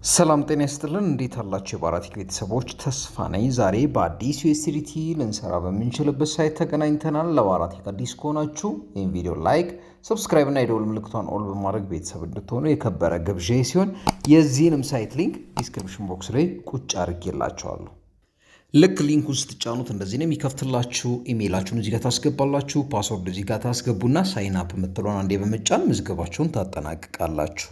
ሰላም ጤና ይስጥልን እንዴት አላችሁ የባራቲክ ቤተሰቦች ተስፋ ነኝ። ዛሬ በአዲስ ዩኤስዲቲ ልንሰራ በምንችልበት ሳይት ተገናኝተናል። ለባራቲክ አዲስ ከሆናችሁ ይህን ቪዲዮ ላይክ፣ ሰብስክራይብ እና የደወል ምልክቷን ኦል በማድረግ ቤተሰብ እንድትሆኑ የከበረ ግብዣ ሲሆን የዚህንም ሳይት ሊንክ ዲስክሪፕሽን ቦክስ ላይ ቁጭ አድርጌላችኋለሁ። ልክ ሊንኩን ስትጫኑት እንደዚህ ነው የሚከፍትላችሁ። ኢሜይላችሁን እዚህ ጋር ታስገባላችሁ፣ ፓስወርድ እዚህ ጋር ታስገቡና ሳይን አፕ የምትለውን አንዴ በመጫን ምዝገባችሁን ታጠናቅቃላችሁ።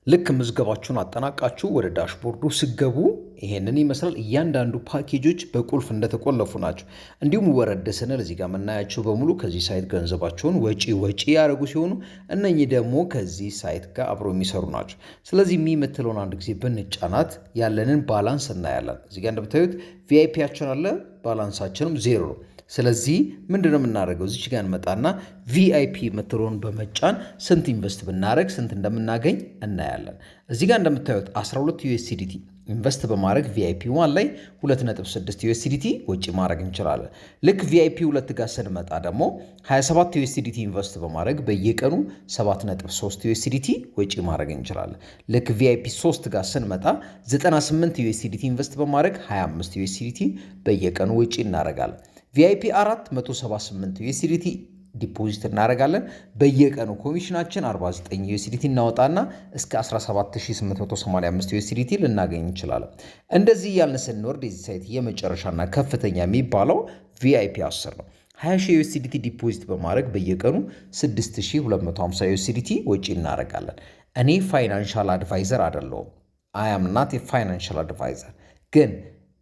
ልክ ምዝገባችሁን አጠናቃችሁ ወደ ዳሽቦርዱ ስገቡ ይሄንን ይመስላል። እያንዳንዱ ፓኬጆች በቁልፍ እንደተቆለፉ ናቸው። እንዲሁም ወረድ ስንል እዚህ ጋር የምናያቸው በሙሉ ከዚህ ሳይት ገንዘባቸውን ወጪ ያደረጉ ሲሆኑ እነኚህ ደግሞ ከዚህ ሳይት ጋር አብሮ የሚሰሩ ናቸው። ስለዚህ የምትለውን አንድ ጊዜ ብንጫናት ያለንን ባላንስ እናያለን። እዚህ ጋር እንደምታዩት ቪአይፒያችን አለ፣ ባላንሳችንም ዜሮ ነው። ስለዚህ ምንድነው የምናደርገው? እዚች ጋር እንመጣና ቪአይፒ የምትለውን በመጫን ስንት ኢንቨስት ብናደርግ ስንት እንደምናገኝ እናያለን። እዚህ ጋር እንደምታዩት 12 ዩኤስዲቲ ኢንቨስት በማድረግ ቪአይፒ 1 ላይ 2.6 ዩኤስዲቲ ወጪ ማድረግ እንችላለን። ልክ ቪአይፒ 2 ጋር ስንመጣ ደግሞ 27 ዩኤስዲቲ ኢንቨስት በማድረግ በየቀኑ 7.3 ዩኤስዲቲ ወጪ ማድረግ እንችላለን። ልክ ቪአይፒ 3 ጋር ስንመጣ 98 ዩኤስዲቲ ኢንቨስት በማድረግ 25 ዩኤስዲቲ በየቀኑ ወጪ እናደርጋለን። ቪአይፒ 4 178 ዩኤስዲቲ ዲፖዚት እናደርጋለን። በየቀኑ ኮሚሽናችን 49 ዩኤስዲቲ እናወጣና እስከ 17885 ዩኤስዲቲ ልናገኝ እንችላለን። እንደዚህ ያልን ስንወርድ የዚህ ሳይት የመጨረሻና ከፍተኛ የሚባለው ቪአይፒ 10 ነው። 20 ዩኤስዲቲ ዲፖዚት በማድረግ በየቀኑ 6250 ዩኤስዲቲ ወጪ እናደርጋለን። እኔ ፋይናንሻል አድቫይዘር አይደለሁም። አይ አም ናት የፋይናንሻል አድቫይዘር ግን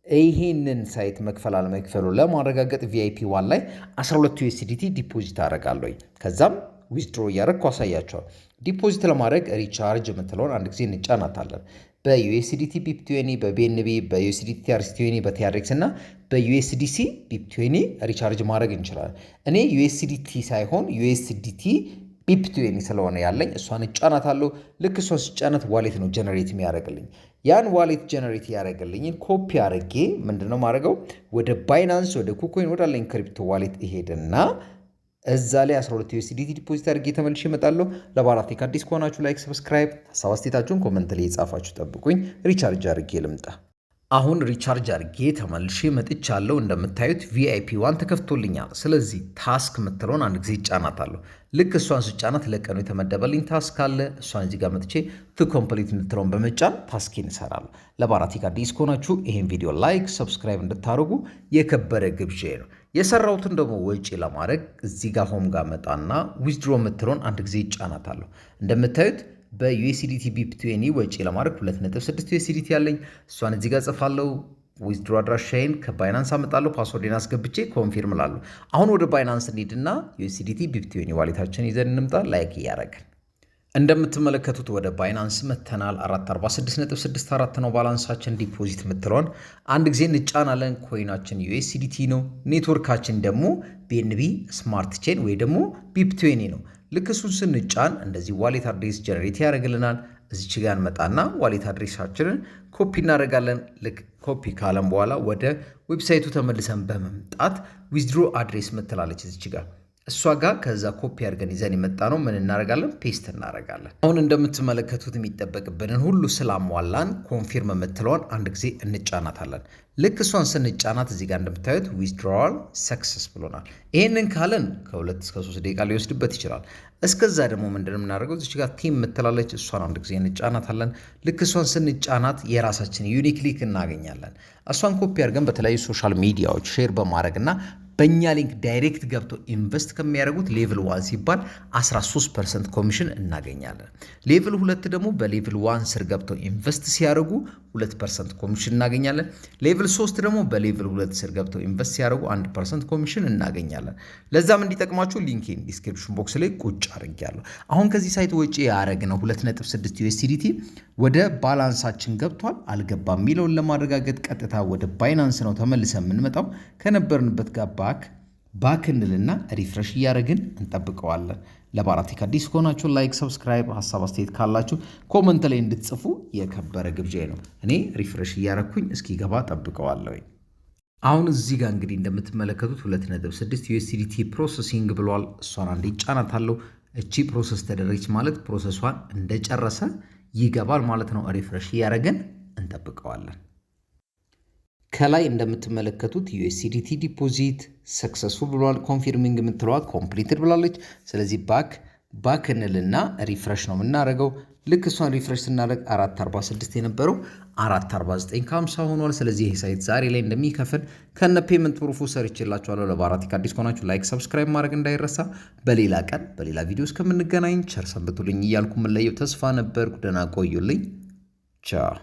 ይሄንን ሳይት መክፈል አለመክፈሉ ለማረጋገጥ ቪአይፒ 1 ላይ 12 ዩኤስዲቲ ዲፖዚት አደርጋለሁ። ከዛም ዊዝድሮ እያደረግኩ አሳያቸዋል። ዲፖዚት ለማድረግ ሪቻርጅ የምትለውን አንድ ጊዜ እንጫናታለን። በዩኤስዲቲ ቢፕ20፣ በቢኤንቢ፣ በዩኤስዲቲ ቲአርሲ20፣ በቲአርኤክስ እና በዩኤስዲሲ ቢፕ20 ሪቻርጅ ማድረግ እንችላለን። እኔ ዩኤስዲቲ ሳይሆን ዩኤስዲቲ ቢፕ20 ስለሆነ ያለኝ እሷን እጫናታለሁ። ልክ እሷን ስጫናት ዋሌት ነው ጀነሬት የሚያደርግልኝ። ያን ዋሌት ጀነሬት ያደረግልኝን ኮፒ አድርጌ ምንድነው ማድረገው ወደ ባይናንስ ወደ ኩኮይን ወዳለኝ ክሪፕቶ ዋሌት ይሄድና እዛ ላይ 12 ዩኤስዲቲ ዲፖዚት አድርጌ ተመልሼ እመጣለሁ። ለባራቴክ አዲስ ከሆናችሁ ላይክ፣ ሰብስክራይብ፣ ሀሳብ አስተያየታችሁን ኮመንት ላይ የጻፋችሁ ጠብቁኝ። ሪቻርጅ አድርጌ ልምጣ። አሁን ሪቻርጅ አድርጌ ተመልሼ መጥቻለሁ። እንደምታዩት ቪአይፒ 1 ተከፍቶልኛል። ስለዚህ ታስክ የምትለውን አንድ ጊዜ እጫናታለሁ። ልክ እሷን ስጫናት ለቀኑ የተመደበልኝ ታስክ አለ። እሷን እዚህ ጋር መጥቼ ቱ ኮምፕሊት የምትለውን በመጫን ታስኬን እሰራለሁ። ለባራቲክ አዲስ ከሆናችሁ ይሄን ቪዲዮ ላይክ፣ ሰብስክራይብ እንድታደርጉ የከበረ ግብዣ ነው። የሰራሁትን ደግሞ ወጪ ለማድረግ እዚህ ጋር ሆም ጋር መጣና ዊዝድሮ የምትለውን አንድ ጊዜ እጫናታለሁ። እንደምታዩት በዩኤስዲቲ ቢፕ20 ወጪ ለማድረግ 2.6 ዩኤስዲቲ ያለኝ እሷን እዚህ ጋር ጽፋለሁ። ዊዝድሮ አድራሻዬን ከባይናንስ አመጣለሁ። ፓስወርዴን አስገብቼ ኮንፊርም ላለሁ። አሁን ወደ ባይናንስ እንሂድና ዩኤስዲቲ ቢፕ20 ዋሌታችን ይዘን እንምጣ። ላይክ እያደረግን እንደምትመለከቱት ወደ ባይናንስ መተናል። 446.64 ነው ባላንሳችን። ዲፖዚት የምትለውን አንድ ጊዜ እንጫናለን። ኮይናችን ዩኤስዲቲ ነው። ኔትወርካችን ደግሞ ቢኤንቢ ስማርት ቼን ወይ ደግሞ ቢፕ20 ነው። ልክ እሱን ስንጫን እንደዚህ ዋሌት አድሬስ ጀነሬት ያደርግልናል። እዚች ጋር እንመጣና ዋሌት አድሬሳችንን ኮፒ እናደርጋለን። ልክ ኮፒ ካለን በኋላ ወደ ዌብሳይቱ ተመልሰን በመምጣት ዊዝድሮ አድሬስ ምትላለች እዚች ጋር እሷ ጋር ከዛ ኮፒ አድርገን ይዘን የመጣ ነው ምን እናደርጋለን? ፔስት እናደርጋለን። አሁን እንደምትመለከቱት የሚጠበቅብንን ሁሉ ስላሟላን ኮንፊርም የምትለውን አንድ ጊዜ እንጫናታለን። ልክ እሷን ስንጫናት እዚህ ጋር እንደምታዩት ዊዝድሮዋል ሰክሰስ ብሎናል። ይህንን ካለን ከ2 እስከ 3 ደቂቃ ሊወስድበት ይችላል። እስከዛ ደግሞ ምንድን የምናደርገው እዚህ ጋር ቲም የምትላለች እሷን አንድ ጊዜ እንጫናታለን። ልክ እሷን ስንጫናት የራሳችን ዩኒክ ሊንክ እናገኛለን። እሷን ኮፒ አድርገን በተለያዩ ሶሻል ሚዲያዎች ሼር በማድረግ እና በእኛ ሊንክ ዳይሬክት ገብተው ኢንቨስት ከሚያደርጉት ሌቭል 1 ሲባል 13% ኮሚሽን እናገኛለን። ሌቭል 2 ደግሞ በሌቭል 1 ስር ገብተው ኢንቨስት ሲያደርጉ 2% ኮሚሽን እናገኛለን። ሌቭል 3 ደግሞ በሌቭል 2 ስር ገብተው ኢንቨስት ሲያደርጉ 1% ኮሚሽን እናገኛለን። ለዛም እንዲጠቅማችሁ ሊንኬን ዲስክሪፕሽን ቦክስ ላይ ቁጭ አድርጌያለሁ። አሁን ከዚህ ሳይት ወጪ ያደረግነው 2.6 ዩኤስዲቲ ወደ ባላንሳችን ገብቷል አልገባም የሚለውን ለማረጋገጥ ቀጥታ ወደ ባይናንስ ነው ተመልሰን የምንመጣው። ከነበርንበት ጋር ባክ እንልና ሪፍሬሽ እያደረግን እንጠብቀዋለን። ለባራቲክ አዲስ ከሆናችሁ ላይክ፣ ሰብስክራይብ፣ ሀሳብ አስተያየት ካላችሁ ኮመንት ላይ እንድትጽፉ የከበረ ግብዣ ነው። እኔ ሪፍሬሽ እያደረግኩኝ እስኪገባ ጠብቀዋለሁ። አሁን እዚህ ጋር እንግዲህ እንደምትመለከቱት 2.6 ዩኤስዲቲ ፕሮሰሲንግ ብሏል። እሷን አንዴ ጫናታለሁ። እቺ ፕሮሰስ ተደረገች ማለት ፕሮሰሷን እንደጨረሰ ይገባል ማለት ነው። ሪፍሬሽ እያደረግን እንጠብቀዋለን። ከላይ እንደምትመለከቱት ዩኤስዲቲ ዲፖዚት ሰክሰስፉል ብሏል። ኮንፊርሚንግ የምትለዋ ኮምፕሊትድ ብላለች። ስለዚህ ባክ እንልና ሪፍሬሽ ነው የምናደርገው። ልክ እሷን ሪፍሬሽ ስናደርግ 446 የነበረው 449 ከ50 ሆኗል። ስለዚህ ይህ ሳይት ዛሬ ላይ እንደሚከፍል ከነ ፔመንት ፕሩፉ ሰርቼላችኋለሁ። ለባራቴክ አዲስ ከሆናችሁ ላይክ፣ ሰብስክራይብ ማድረግ እንዳይረሳ። በሌላ ቀን በሌላ ቪዲዮ እስከምንገናኝ ቸር ሰንብቱልኝ እያልኩ የምለየው ተስፋ ነበርኩ። ደህና ቆዩልኝ። ቻው